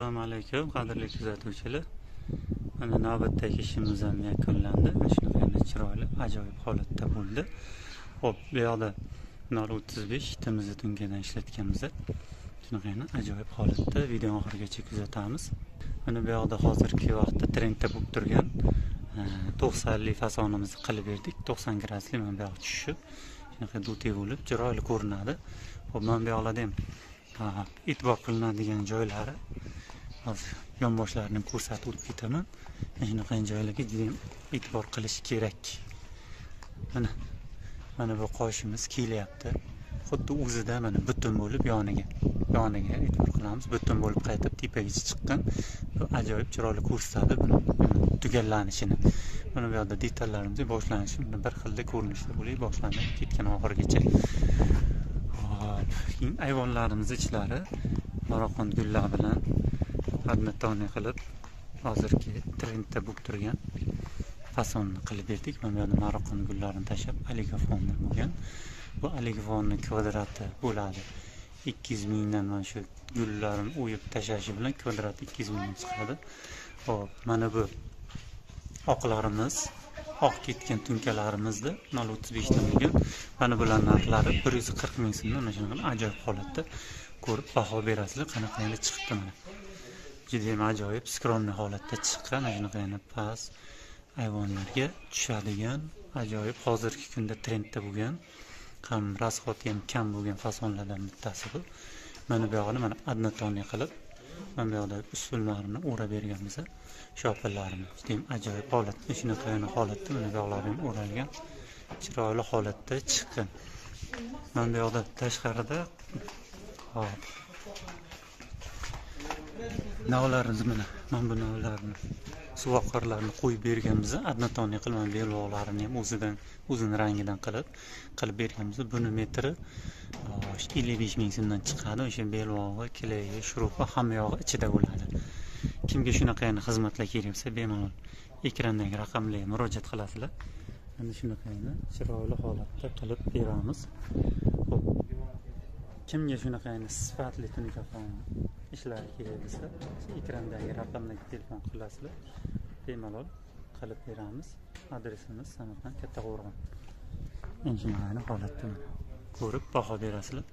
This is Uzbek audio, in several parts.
Assalomu alaykum, qadrli kuzatuvchilar. Mana navbatdagi ishimiz ham yakunlandi. Shunaqangi chiroyli, ajoyib holatda bo'ldi. Xo'p, bu yoqda 035 timizni tungadan ishlatganmiz. Shunaqangi ajoyib holatda videoni oxirigacha kuzatamiz. Mana bu yoqda hozirgi vaqtda trendda bo'lib turgan 90 lik fasonimizni qilib berdik. 90 gradusli mana bu yoqda tushib, shunaqa duti bo'lib chiroyli ko'rinadi. Xo'p, mana bu yoqda ham e'tibor qilinadigan joylari hozir yonboshlarini ko'rsatib o'tib ketaman. Shunaqa joylarga juda e'tibor qilish kerak. Mana bu qoshimiz kelyapti. Xuddi o'zida mana butun bo'lib yoniga e'tibor qilamiz. Butun bo'lib qaytib tepagacha chiqqan. Bu ajoyib chiroyli ko'rsatadi buni tugallanishini. Mana bu yerda detallarimiz boshlanishi bir xilda ko'rinishda bo'lib boshlanib ketgan oxirigacha. Keyin ayvonlarimiz ichlari maraqon gullar bilan adnatoni qilib hozirgi trendda bo'lib turgan fasonni qilib berdik. Mana bu yerda maraqon gullarini tashab aligafonlar bo'lgan. Bu aligafonni kvadrati bo'ladi 200 mingdan, mana shu gullarni o'yib tashashi bilan kvadrat 200 ming chiqadi. Hop, mana bu oqlarimiz, oq ketgan tunkalarimizda 035 dan bo'lgan. Mana bular narxlari 140 ming so'mdan. Mana shunaqa ajoyib holatda ko'rib baho berasizlar. Qanaqangi chiqibdi mana. Juda ham ajoyib, skromniy holatda chiqqan. Mana shunaqangi past ayvonlarga tushadigan ajoyib hozirgi kunda trendda bo'lgan, ham rasxoti ham kam bo'lgan fasonlardan bittasi bu. Mana bu yoqni mana adnatoni qilib, mana bu yoqda usullarni o'rab berganmiz. Shopillarimiz juda ham ajoyib holatda, shunaqangi holatda mana bu yoqlar ham o'ralgan, chiroyli holatda chiqqan. Mana bu yoqda tashqarida hop navlarimiz mana bu navlarni suv oqarlarini qo'yib berganmiz. Adnatoni qilib belvoqlarini ham o'zining rangidan qilib berganmiz. Buni metri 55 ming so'mdan chiqadi. O'sha belvog'i, kilagi, shurupi hamma yog'i ichida bo'ladi. Kimga shunaqangi xizmatlar kerak bo'lsa, bemalol ekrandagi raqamlarga murojaat qilasizlar. Mana shunaqangi chiroyli holatda qilib beramiz. Xo'p, kimga shunaqangi sifatli tunikafon ishlari kerak bo'lsa, ekrandagi raqamlarga telefon qilasizlar, bemalol qilib beramiz. Adresimiz Samarqand Kattaqo'rg'on. Shunaqangi holatda ko'rib baho berasizlar.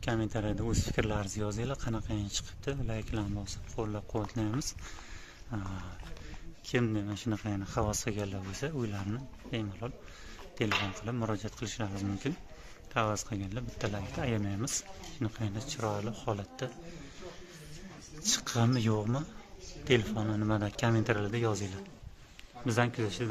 Kommentariyada o'z fikrlaringizni yozinglar, qanaqangi chiqibdi, layklarni bosib qo'llab-quvvatlaymiz. Kimda mana shunaqangi havas qilganlar bo'lsa, uylarini bemalol telefon qilib murojaat qilishlaringiz mumkin. Havas qilganlar bitta laykni ayamaymiz. Shunaqangi chiroyli holatda chiqqanmi yo'qmi, telefonni nimada kommentariyada yozinglar. Bizdan kuzatishda